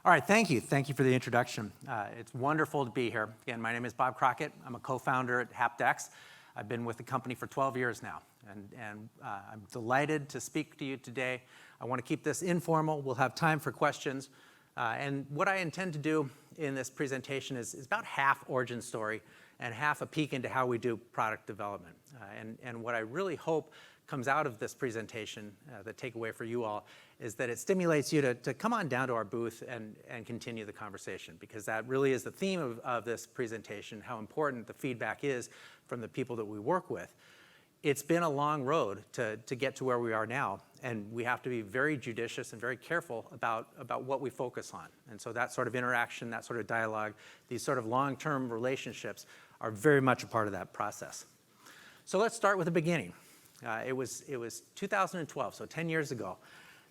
All right, thank you. Thank you for the introduction. It's wonderful to be here. Again, my name is Bob Crockett. I'm a co-founder at HaptX. I've been with the company for 12 years now, and I'm delighted to speak to you today. I want to keep this informal. We'll have time for questions. And what I intend to do in this presentation is about half origin story and half a peek into how we do product development. And what I really hope comes out of this presentation, the takeaway for you all, is that it stimulates you to come on down to our booth and continue the conversation, because that really is the theme of this presentation, how important the feedback is from the people that we work with. It's been a long road to get to where we are now, and we have to be very judicious and very careful about what we focus on. And so that sort of interaction, that sort of dialogue, these sort of long-term relationships are very much a part of that process. So let's start with the beginning. It was 2012, so 10 years ago,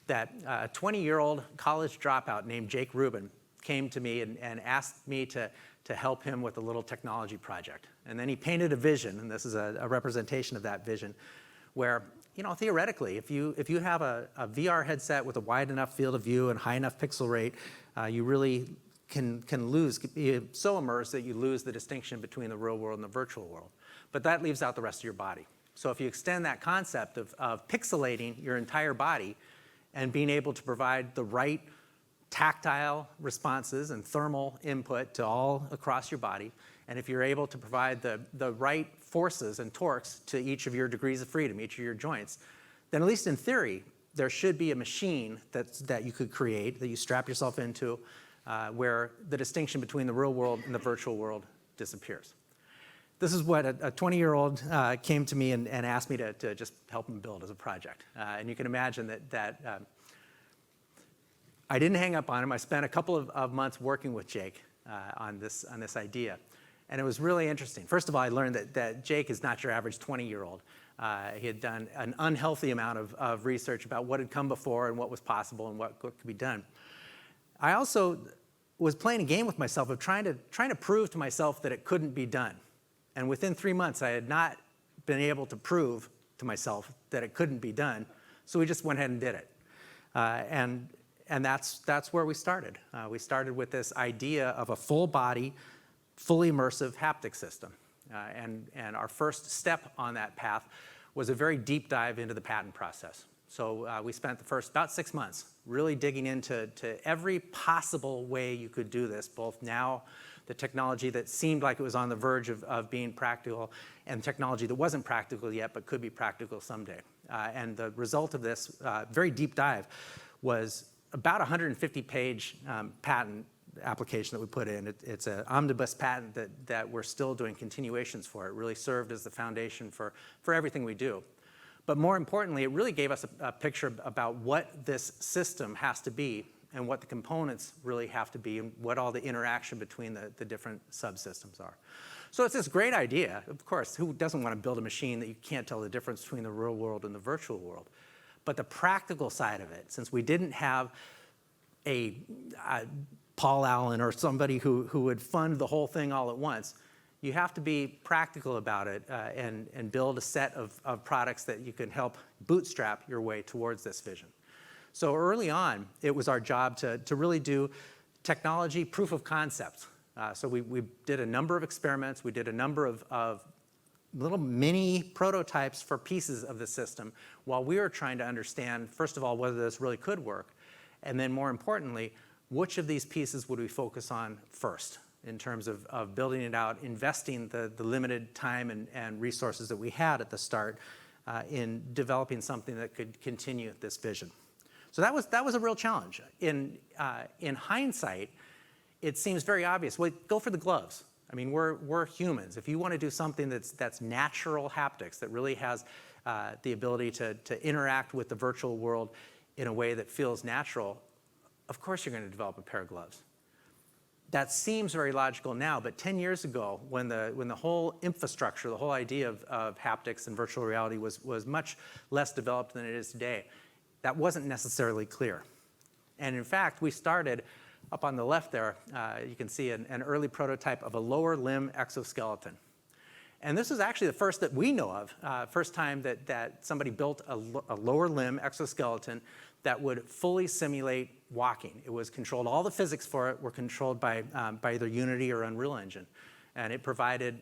that a 20-year-old college dropout named Jake Rubin came to me and asked me to help him with a little technology project. And then he painted a vision, and this is a representation of that vision, where, you know, theoretically, if you have a VR headset with a wide enough field of view and high enough pixel rate, you really can be so immersed that you lose the distinction between the real world and the virtual world. But that leaves out the rest of your body. So if you extend that concept of pixelating your entire body and being able to provide the right tactile responses and thermal input to all across your body, and if you're able to provide the right forces and torques to each of your degrees of freedom, each of your joints, then at least in theory, there should be a machine that you could create, that you strap yourself into, where the distinction between the real world and the virtual world disappears. This is what a 20-year-old came to me and asked me to just help him build as a project. And you can imagine that I didn't hang up on him. I spent a couple of months working with Jake on this idea. And it was really interesting. First of all, I learned that Jake is not your average 20-year-old. He had done an unhealthy amount of research about what had come before and what was possible and what could be done. I also was playing a game with myself of trying to prove to myself that it couldn't be done. And within 3 months, I had not been able to prove to myself that it couldn't be done, so we just went ahead and did it. And that's where we started. We started with this idea of a full-body, fully immersive haptic system. And our first step on that path was a very deep dive into the patent process. So we spent the first about 6 months really digging into every possible way you could do this, both now, the technology that seemed like it was on the verge of being practical, and technology that wasn't practical yet but could be practical someday. And the result of this very deep dive was about a 150-page patent application that we put in. It's an omnibus patent that we're still doing continuations for. It really served as the foundation for everything we do. But more importantly, it really gave us a picture about what this system has to be and what the components really have to be and what all the interaction between the different subsystems are. So it's this great idea. Of course, who doesn't want to build a machine that you can't tell the difference between the real world and the virtual world? But the practical side of it, since we didn't have a Paul Allen or somebody who would fund the whole thing all at once, you have to be practical about it and build a set of products that you can help bootstrap your way towards this vision. So early on, it was our job to really do technology proof of concept. So we did a number of experiments. We did a number of little mini prototypes for pieces of the system while we were trying to understand, first of all, whether this really could work, and then more importantly, which of these pieces would we focus on first in terms of building it out, investing the limited time and resources that we had at the start in developing something that could continue this vision. So that was a real challenge. In hindsight, it seems very obvious. Well, go for the gloves. I mean, we're humans. If you want to do something that's natural haptics, that really has the ability to interact with the virtual world in a way that feels natural, of course you're going to develop a pair of gloves. That seems very logical now, but 10 years ago, when the whole infrastructure, the whole idea of haptics and virtual reality was much less developed than it is today, that wasn't necessarily clear. And in fact, we started up on the left there, you can see an early prototype of a lower limb exoskeleton. And this is actually the first that we know of, first time that somebody built a lower limb exoskeleton that would fully simulate walking. It was controlled, all the physics for it were controlled by either Unity or Unreal Engine. And it provided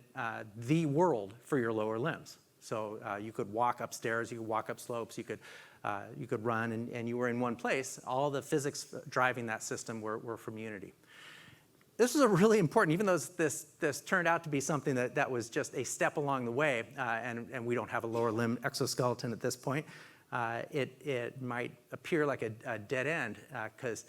the world for your lower limbs. So you could walk upstairs, you could walk up slopes, you could run, and you were in one place. All the physics driving that system were from Unity. This was a really important, even though this turned out to be something that was just a step along the way, and we don't have a lower limb exoskeleton at this point, it might appear like a dead end, because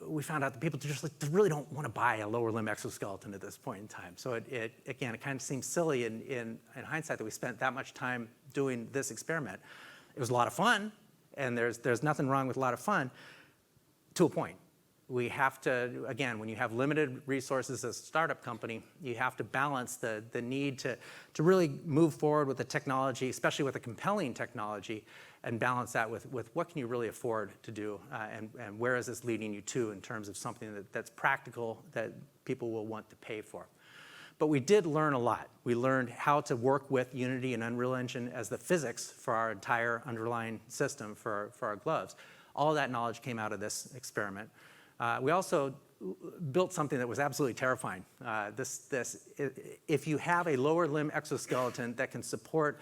we found out that people just really don't want to buy a lower limb exoskeleton at this point in time. So it kind of seems silly in hindsight that we spent that much time doing this experiment. It was a lot of fun, and there's nothing wrong with a lot of fun, to a point. We have to, again, when you have limited resources as a startup company, you have to balance the need to really move forward with the technology, especially with a compelling technology, and balance that with what can you really afford to do, and where is this leading you to in terms of something that's practical, that people will want to pay for. But we did learn a lot. We learned how to work with Unity and Unreal Engine as the physics for our entire underlying system for our gloves. All of that knowledge came out of this experiment. We also built something that was absolutely terrifying. If you have a lower limb exoskeleton that can support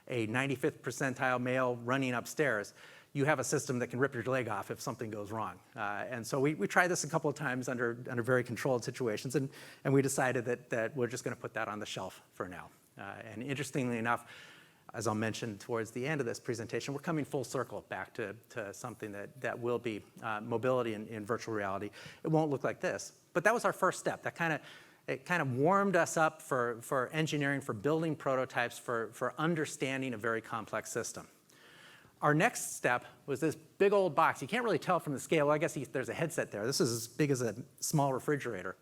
a 95th percentile male running upstairs, you have a system that can rip your leg off if something goes wrong. And so we tried this a couple of times under very controlled situations, and we decided that we're just going to put that on the shelf for now. And interestingly enough, as I'll mention towards the end of this presentation, we're coming full circle back to something that will be mobility in virtual reality. It won't look like this, but that was our first step. It kind of warmed us up for engineering, for building prototypes, for understanding a very complex system. Our next step was this big old box. You can't really tell from the scale. Well, I guess there's a headset there. This is as big as a small refrigerator.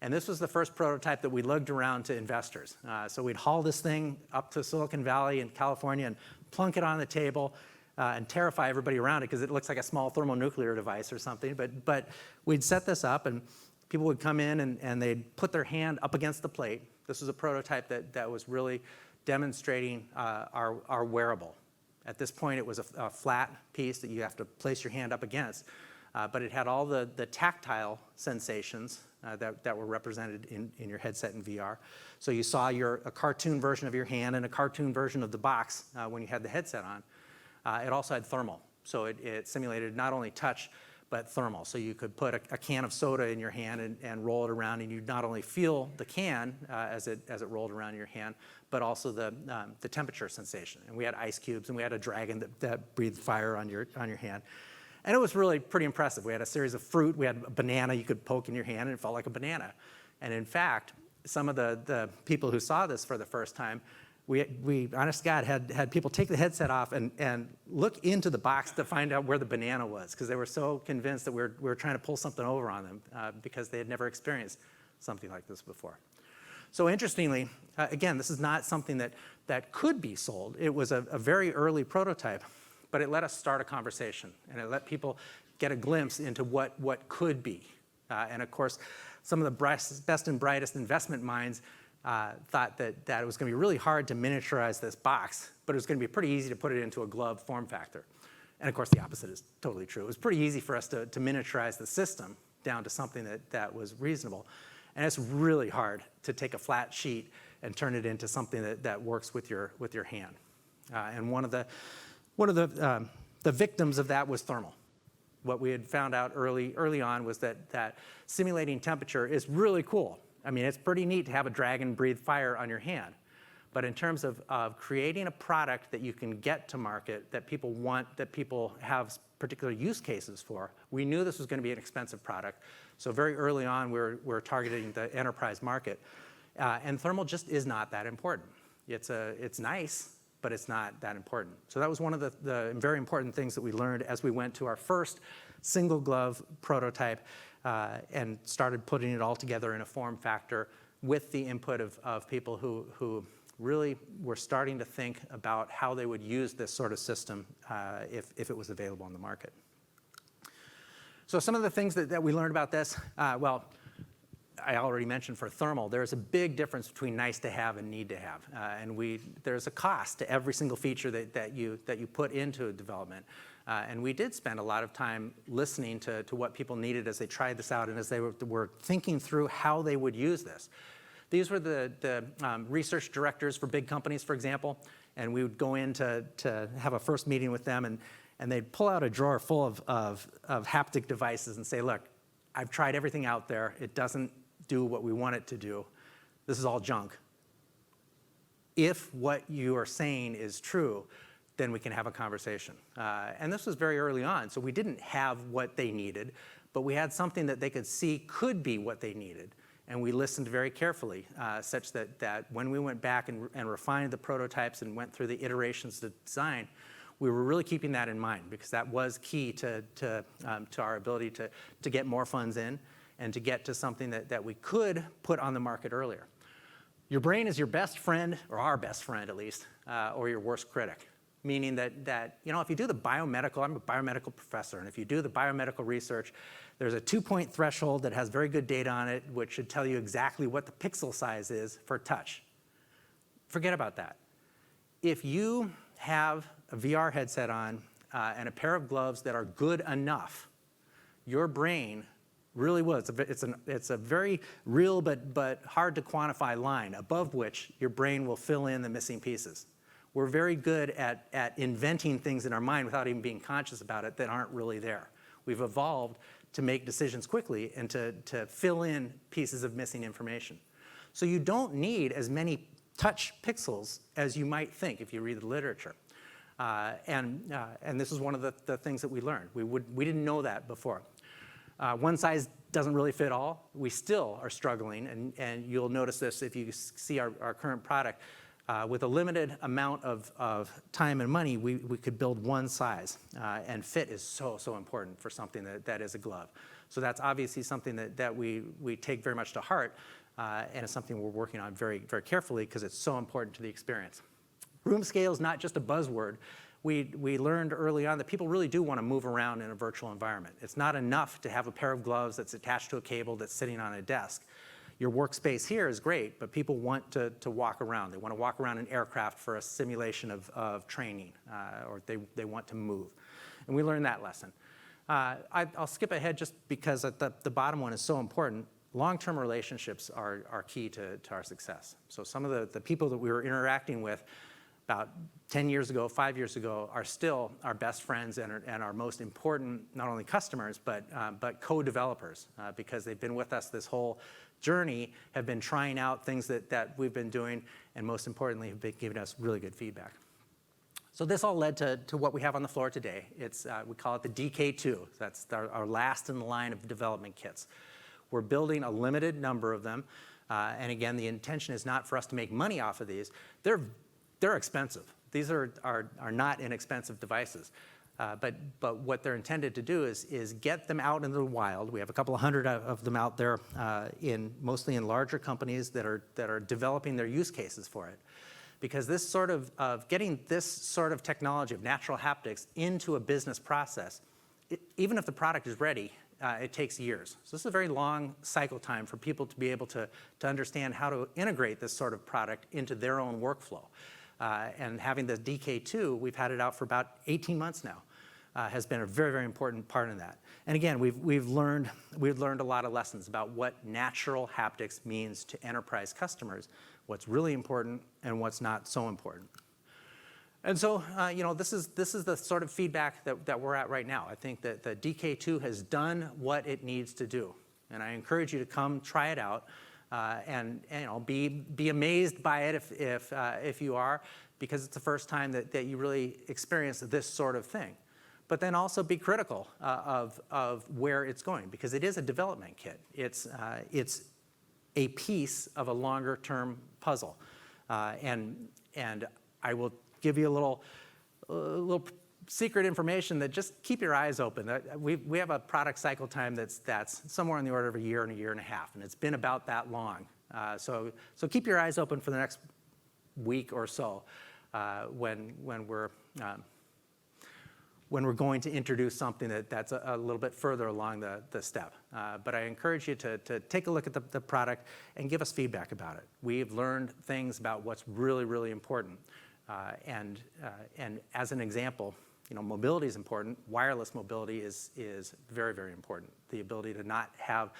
And this was the first prototype that we lugged around to investors. So we'd haul this thing up to Silicon Valley in California and plunk it on the table and terrify everybody around it, because it looks like a small thermonuclear device or something. But we'd set this up, and people would come in and they'd put their hand up against the plate. This was a prototype that was really demonstrating our wearable. At this point, it was a flat piece that you have to place your hand up against. But it had all the tactile sensations that were represented in your headset in VR. So you saw a cartoon version of your hand and a cartoon version of the box when you had the headset on. It also had thermal. So it simulated not only touch, but thermal. So you could put a can of soda in your hand and roll it around, and you'd not only feel the can as it rolled around in your hand, but also the temperature sensation. And we had ice cubes, and we had a dragon that breathed fire on your hand. And it was really pretty impressive. We had a series of fruit. We had a banana you could poke in your hand, and it felt like a banana. And in fact, some of the people who saw this for the first time, we honest to God, had people take the headset off and look into the box to find out where the banana was, because they were so convinced that we were trying to pull something over on them because they had never experienced something like this before. So interestingly, again, this is not something that could be sold. It was a very early prototype. But it let us start a conversation, and it let people get a glimpse into what could be. And of course, some of the best and brightest investment minds thought that it was going to be really hard to miniaturize this box, but it was going to be pretty easy to put it into a glove form factor. And of course, the opposite is totally true. It was pretty easy for us to miniaturize the system down to something that was reasonable. And it's really hard to take a flat sheet and turn it into something that works with your hand. And one of the victims of that was thermal. What we had found out early on was that simulating temperature is really cool. I mean, it's pretty neat to have a dragon breathe fire on your hand. But in terms of creating a product that you can get to market, that people want, that people have particular use cases for, we knew this was going to be an expensive product. So very early on, we're targeting the enterprise market. And thermal just is not that important. It's nice, but it's not that important. So that was one of the very important things that we learned as we went to our first single glove prototype and started putting it all together in a form factor with the input of people who really were starting to think about how they would use this sort of system if it was available on the market. So some of the things that we learned about this, well, I already mentioned for thermal, there's a big difference between nice to have and need to have. And there's a cost to every single feature that you put into a development. And we did spend a lot of time listening to what people needed as they tried this out and as they were thinking through how they would use this. These were the research directors for big companies, for example, and we would go in to have a first meeting with them, and they'd pull out a drawer full of haptic devices and say, look, I've tried everything out there. It doesn't do what we want it to do. This is all junk. If what you are saying is true, then we can have a conversation. And this was very early on, so we didn't have what they needed, but we had something that they could see could be what they needed. And we listened very carefully, such that when we went back and refined the prototypes and went through the iterations of design, we were really keeping that in mind, because that was key to our ability to get more funds in and to get to something that we could put on the market earlier. Your brain is your best friend, or our best friend at least, or your worst critic. Meaning that if you do the biomedical, I'm a biomedical professor, and if you do the biomedical research, there's a 2-point threshold that has very good data on it, which should tell you exactly what the pixel size is for touch. Forget about that. If you have a VR headset on and a pair of gloves that are good enough, your brain really will. It's a very real but hard to quantify line above which your brain will fill in the missing pieces. We're very good at inventing things in our mind without even being conscious about it that aren't really there. We've evolved to make decisions quickly and to fill in pieces of missing information. So you don't need as many touch pixels as you might think if you read the literature. And this is one of the things that we learned. We didn't know that before. One size doesn't really fit all. We still are struggling, and you'll notice this if you see our current product. With a limited amount of time and money, we could build one size, and fit is so important for something that is a glove. So that's obviously something that we take very much to heart, and it's something we're working on very, very carefully because it's so important to the experience. Room scale is not just a buzzword. We learned early on that people really do want to move around in a virtual environment. It's not enough to have a pair of gloves that's attached to a cable that's sitting on a desk. Your workspace here is great, but people want to walk around. They want to walk around an aircraft for a simulation of training, or they want to move. And we learned that lesson. I'll skip ahead just because the bottom one is so important. Long-term relationships are key to our success. So some of the people that we were interacting with about 10 years ago, 5 years ago, are still our best friends and our most important, not only customers, but co-developers, because they've been with us this whole journey, have been trying out things that we've been doing, and most importantly, have been giving us really good feedback. So this all led to what we have on the floor today. We call it the DK2. That's our last in the line of development kits. We're building a limited number of them, and again, the intention is not for us to make money off of these. They're expensive. These are not inexpensive devices. But what they're intended to do is get them out into the wild. We have a couple of hundred of them out there, mostly in larger companies that are developing their use cases for it. Because this sort of getting this sort of technology of natural haptics into a business process, even if the product is ready, it takes years. So this is a very long cycle time for people to be able to understand how to integrate this sort of product into their own workflow. And having the DK2, we've had it out for about 18 months now, has been a very, very important part in that. And again, we've learned a lot of lessons about what natural haptics means to enterprise customers, what's really important and what's not so important. And so, this is the sort of feedback that we're at right now. I think that the DK2 has done what it needs to do, and I encourage you to come try it out. And be amazed by it if you are, because it's the first time that you really experience this sort of thing. But then also be critical of where it's going, because it is a development kit. It's a piece of a longer term puzzle, and I will give you a little secret information that just keep your eyes open. We have a product cycle time that's somewhere on the order of a year and a half, and it's been about that long. So keep your eyes open for the next week or so when we're going to introduce something that's a little bit further along the step. But I encourage you to take a look at the product and give us feedback about it. We've learned things about what's really, really important. And as an example, mobility is important. Wireless mobility is very, very important. The ability to not have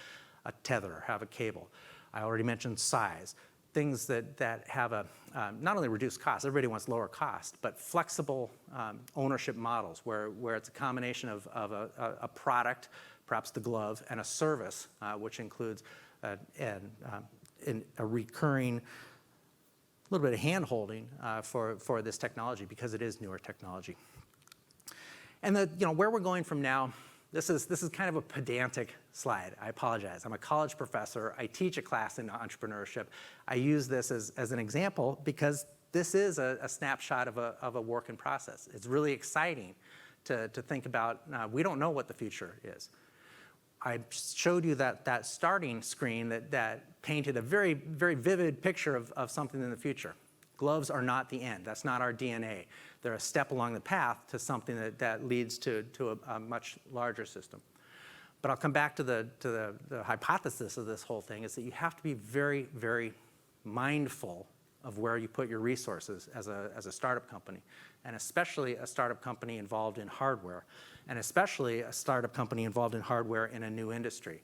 a tether, have a cable. I already mentioned size. Things that have a not only reduced cost, everybody wants lower cost, but flexible ownership models where it's a combination of a product, perhaps the glove, and a service, which includes a recurring little bit of hand-holding for this technology because it is newer technology. And where we're going from now, this is kind of a pedantic slide. I apologize. I'm a college professor. I teach a class in entrepreneurship. I use this as an example because this is a snapshot of a work in process. It's really exciting to think about. We don't know what the future is. I showed you that starting screen that painted a very, very vivid picture of something in the future. Gloves are not the end. That's not our DNA. They're a step along the path to something that leads to a much larger system. But I'll come back to the hypothesis of this whole thing is that you have to be very, very mindful of where you put your resources as a startup company, and especially a startup company involved in hardware, and especially a startup company involved in hardware in a new industry.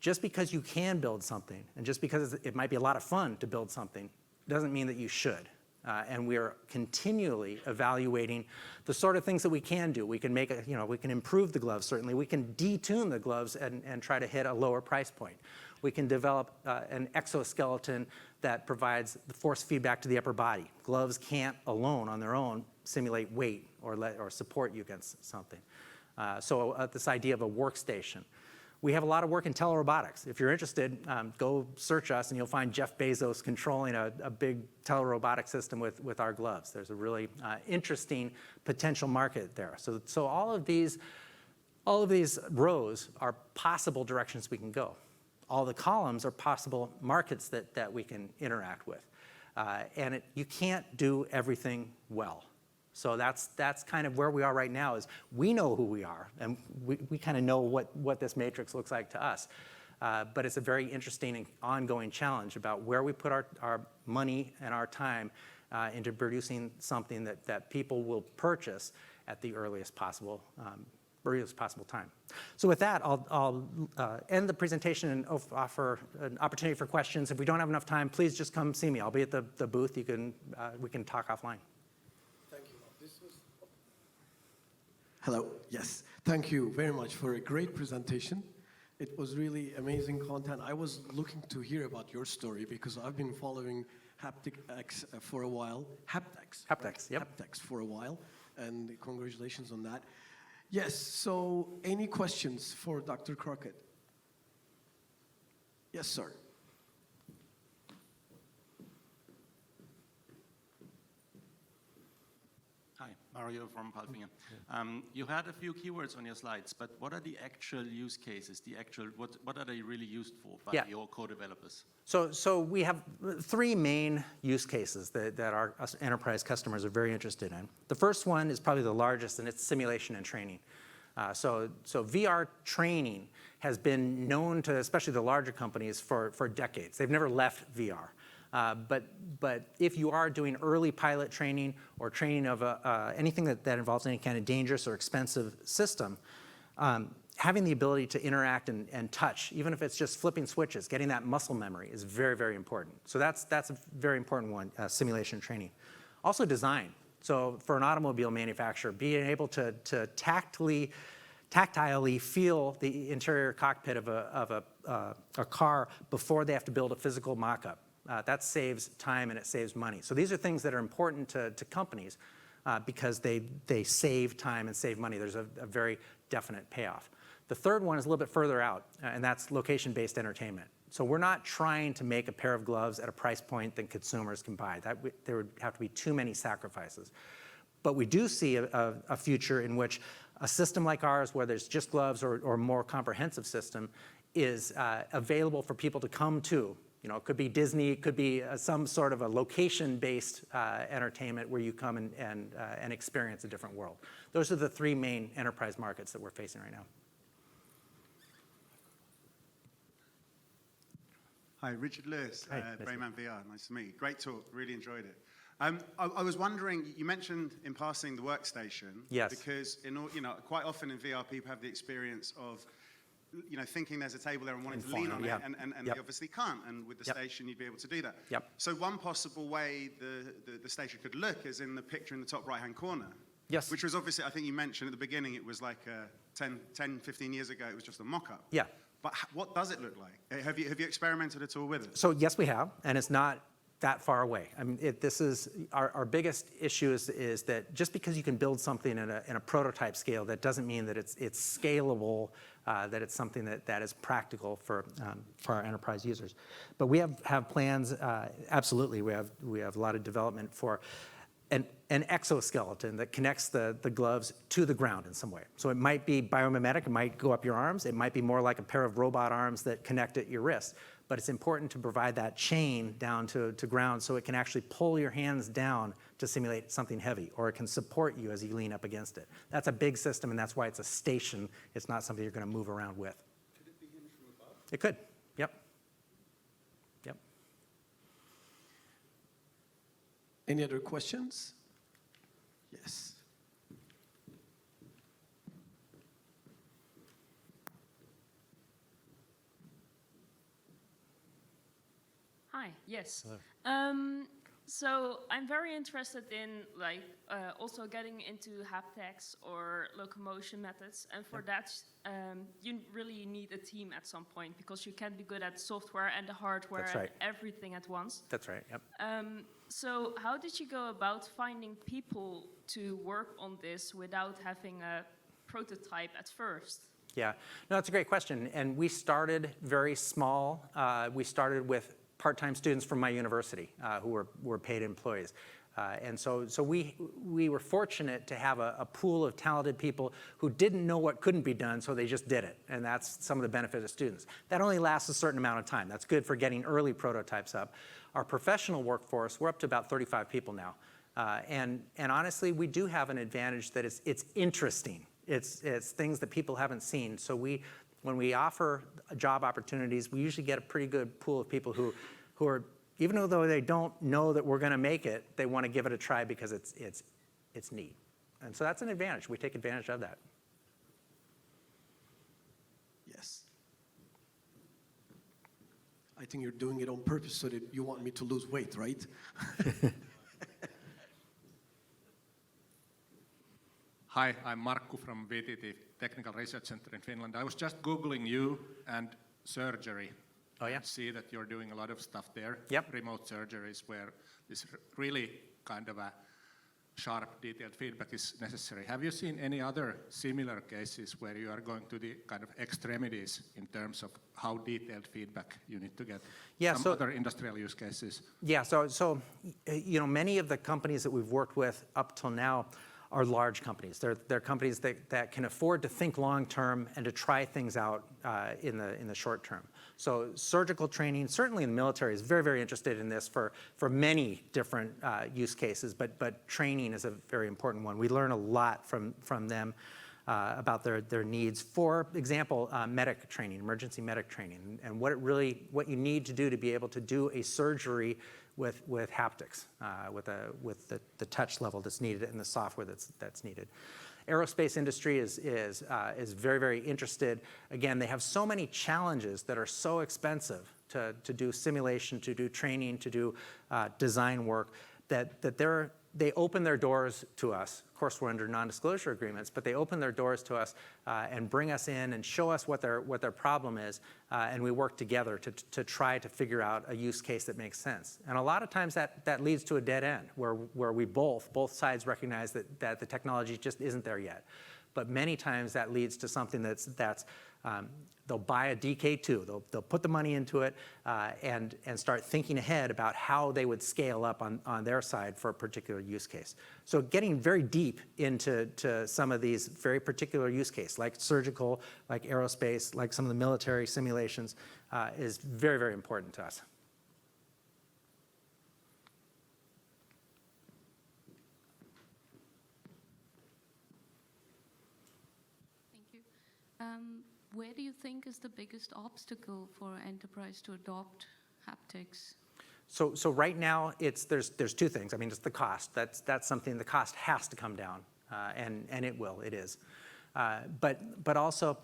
Just because you can build something, and just because it might be a lot of fun to build something, doesn't mean that you should. And we are continually evaluating the sort of things that we can do. We can we can improve the gloves, certainly. We can detune the gloves and try to hit a lower price point. We can develop an exoskeleton that provides the force feedback to the upper body. Gloves can't alone, on their own, simulate weight or support you against something. So this idea of a workstation. We have a lot of work in telerobotics. If you're interested, go search us and you'll find Jeff Bezos controlling a big telerobotic system with our gloves. There's a really interesting potential market there. So all of these rows are possible directions we can go. All the columns are possible markets that we can interact with. And you can't do everything well. So that's kind of where we are right now is we know who we are, and we kind of know what this matrix looks like to us. But it's a very interesting and ongoing challenge about where we put our money and our time into producing something that people will purchase at the earliest possible time. So with that, I'll end the presentation and offer an opportunity for questions. If we don't have enough time, please just come see me. I'll be at the booth. We can talk offline. Hello, yes. Thank you very much for a great presentation. It was really amazing content. I was looking to hear about your story because I've been following HaptX for a while. HaptX. HaptX, yep. HaptX for a while, and congratulations on that. Yes, so any questions for Dr. Crockett? Yes, sir. Hi, Mario from Palfinger. You had a few keywords on your slides, but what are the actual use cases? What are they really used for by your co-developers? So we have three main use cases that our enterprise customers are very interested in. The first one is probably the largest, and it's simulation and training. So VR training has been known to, especially the larger companies, for decades. They've never left VR. But if you are doing early pilot training or training of anything that involves any kind of dangerous or expensive system, having the ability to interact and touch, even if it's just flipping switches, getting that muscle memory is very, very important. So that's a very important one, simulation training. Also design. So for an automobile manufacturer, being able to tactilely feel the interior cockpit of a car before they have to build a physical mock-up. That saves time and it saves money. So these are things that are important to companies because they save time and save money. There's a very definite payoff. The third one is a little bit further out, and that's location-based entertainment. So we're not trying to make a pair of gloves at a price point that consumers can buy. There would have to be too many sacrifices. But we do see a future in which a system like ours, where there's just gloves or a more comprehensive system, is available for people to come to. It could be Disney, it could be some sort of a location-based entertainment where you come and experience a different world. Those are the three main enterprise markets that we're facing right now. Hi, Richard Lewis, Hi, Brayman VR. Nice to meet you. Great talk, really enjoyed it. I was wondering, you mentioned in passing the workstation. Yes. Because quite often in VR, people have the experience of thinking there's a table there and wanting to lean on yeah. it, and Yep. they obviously can't. And with the Yep. station, you'd be able to do that. Yep. So one possible way the station could look is in the picture in the top right-hand corner. Yes. Which was obviously, I think you mentioned at the beginning, it was like 10, 15 years ago, it was just a mock-up. Yeah. But what does it look like? Have you experimented at all with it? So yes, we have, and it's not that far away. I mean, this is our biggest issue is that just because you can build something in a prototype scale, that doesn't mean that it's scalable, that it's something that is practical for our enterprise users. But we have plans. Absolutely, we have a lot of development for an exoskeleton that connects the gloves to the ground in some way. So it might be biomimetic, it might go up your arms, it might be more like a pair of robot arms that connect at your wrist. But it's important to provide that chain down to ground so it can actually pull your hands down to simulate something heavy, or it can support you as you lean up against it. That's a big system, and that's why it's a station. It's not something you're going to move around with. Could it be hinged from above? It could, yep. Yep. Any other questions? Yes. Hi, yes. Hello. So I'm very interested in also getting into haptics or locomotion methods, and for that you really need a team at some point, because you can't be good at software and the hardware That's and right. everything at once. That's right, yep. So how did you go about finding people to work on this without having a prototype at first? Yeah, no, that's a great question. And we started very small. We started with part-time students from my university who were paid employees. And so we were fortunate to have a pool of talented people who didn't know what couldn't be done, so they just did it. And that's some of the benefit of students. That only lasts a certain amount of time. That's good for getting early prototypes up. Our professional workforce, we're up to about 35 people now. And honestly, we do have an advantage that it's interesting. It's things that people haven't seen. So when we offer job opportunities, we usually get a pretty good pool of people who are, even though they don't know that we're going to make it, they want to give it a try because it's neat. And so that's an advantage. We take advantage of that. Yes. I think you're doing it on purpose so that you want me to lose weight, right? Hi, I'm Markku from VTT Technical Research Center in Finland. I was just Googling you and surgery. Oh, yeah? See that you're doing a lot of stuff there. Yep. Remote surgeries where this really kind of a sharp, detailed feedback is necessary. Have you seen any other similar cases where you are going to the kind of extremities in terms of how detailed feedback you need to get? Yeah, Some other industrial use cases? Yeah, so many of the companies that we've worked with up till now are large companies. They're companies that can afford to think long term and to try things out in the short term. So surgical training, certainly in the military, is very, very interested in this for many different use cases, but training is a very important one. We learn a lot from them about their needs. For example, medic training, emergency medic training, and what you need to do to be able to do a surgery with haptics, with the touch level that's needed and the software that's needed. Aerospace industry is very, very interested. Again, they have so many challenges that are so expensive to do simulation, to do training, to do design work, that they open their doors to us. Of course, we're under non-disclosure agreements, but they open their doors to us and bring us in and show us what their problem is, and we work together to try to figure out a use case that makes sense. And a lot of times that leads to a dead end, where we both sides recognize that the technology just isn't there yet. But many times that leads to something that's they'll buy a DK2, they'll put the money into it and start thinking ahead about how they would scale up on their side for a particular use case. So getting very deep into some of these very particular use cases, like surgical, like aerospace, like some of the military simulations, is very, very important to us. Thank you. Where do you think is the biggest obstacle for enterprise to adopt haptics? So right now, there's two things. I mean, it's the cost. That's something, the cost has to come down, and it will, it is. But also,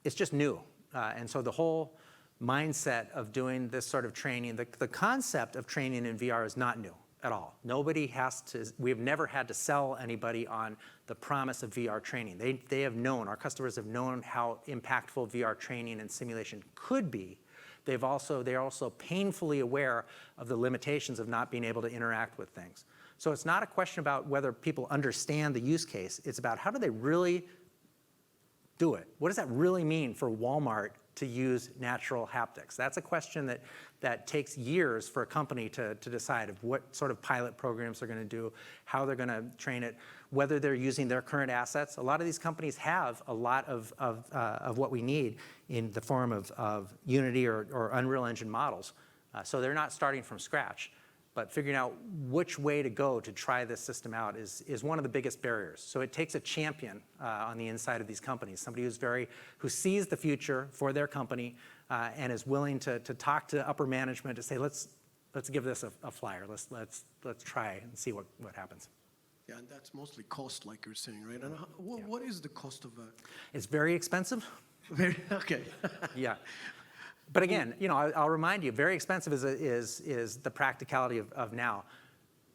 it's just new. And so the whole mindset of doing this sort of training, the concept of training in VR is not new at all. We have never had to sell anybody on the promise of VR training. They have known, our customers have known how impactful VR training and simulation could be. They're also painfully aware of the limitations of not being able to interact with things. So it's not a question about whether people understand the use case. It's about how do they really do it? What does that really mean for Walmart to use natural haptics? That's a question that takes years for a company to decide of what sort of pilot programs they're going to do, how they're going to train it, whether they're using their current assets. A lot of these companies have a lot of what we need in the form of Unity or Unreal Engine models. So they're not starting from scratch. But figuring out which way to go to try this system out is one of the biggest barriers. So it takes a champion on the inside of these companies, somebody who sees the future for their company and is willing to talk to upper management to say, let's give this a flyer. Let's try and see what happens. Yeah, and that's mostly cost, like you're saying, right? And what is the cost of that? It's very expensive. Okay. Yeah. But again, I'll remind you, very expensive is the practicality of now.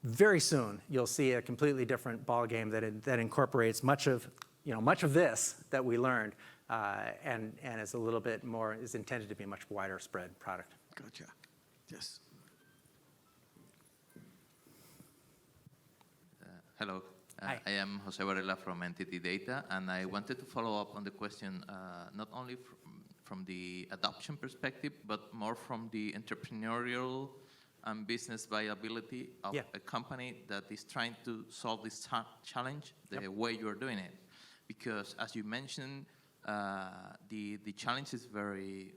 Very soon, you'll see a completely different ballgame that incorporates much of this that we learned, and is a little bit more, is intended to be a much wider spread product. Gotcha. Yes. Hello. Hi. I am Jose Varela from Entity Data, and I wanted to follow up on the question not only from the adoption perspective, but more from the entrepreneurial and business viability of a company that is trying to solve this challenge the way you're doing it. Because as you mentioned, the challenge is very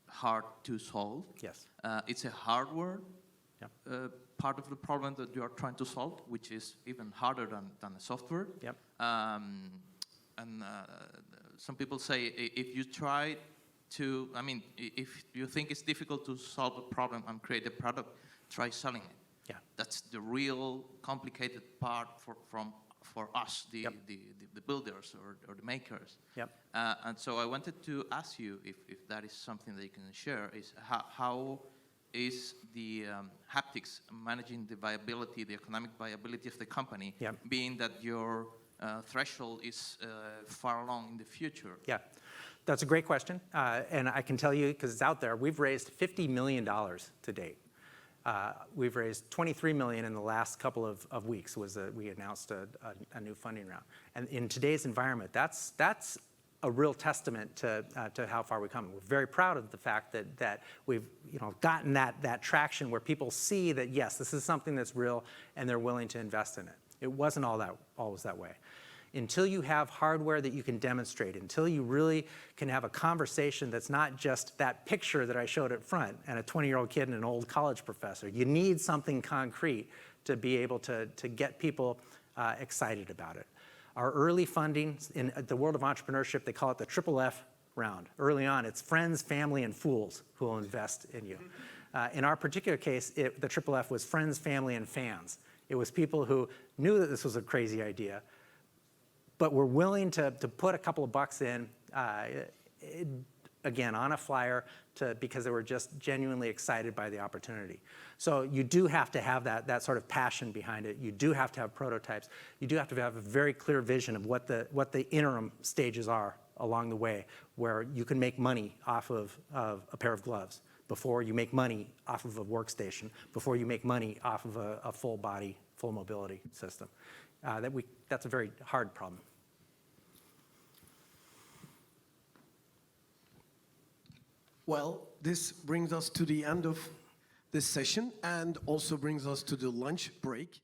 hard to solve. Yes. It's a hardware part of the problem that you are trying to solve, which is even harder than the software. Yep. And some people say if you try to, if you think it's difficult to solve a problem and create a product, try selling it. Yeah. That's the real complicated part for us, the builders or the makers. Yep. And so I wanted to ask you if that is something that you can share, is how is the haptics managing the viability, the economic viability of the company, being that your threshold is far along in the future? Yeah. That's a great question, and I can tell you, because it's out there, we've raised $50 million to date. We've raised $23 million in the last couple of weeks. We announced a new funding round. And in today's environment, that's a real testament to how far we've come. We're very proud of the fact that we've gotten that traction where people see that, yes, this is something that's real, and they're willing to invest in it. It wasn't always that way. Until you have hardware that you can demonstrate, until you really can have a conversation that's not just that picture that I showed up front and a 20-year-old kid and an old college professor, you need something concrete to be able to get people excited about it. Our early funding, in the world of entrepreneurship, they call it the triple F round. Early on, it's friends, family, and fools who will invest in you. In our particular case, the triple F was friends, family, and fans. It was people who knew that this was a crazy idea, but were willing to put a couple of bucks in, again, on a flyer, because they were just genuinely excited by the opportunity. So you do have to have that sort of passion behind it. You do have to have prototypes. You do have to have a very clear vision of what the interim stages are along the way, where you can make money off of a pair of gloves, before you make money off of a workstation, before you make money off of a full body, full mobility system. That's a very hard problem. Well, this brings us to the end of this session and also brings us to the lunch break.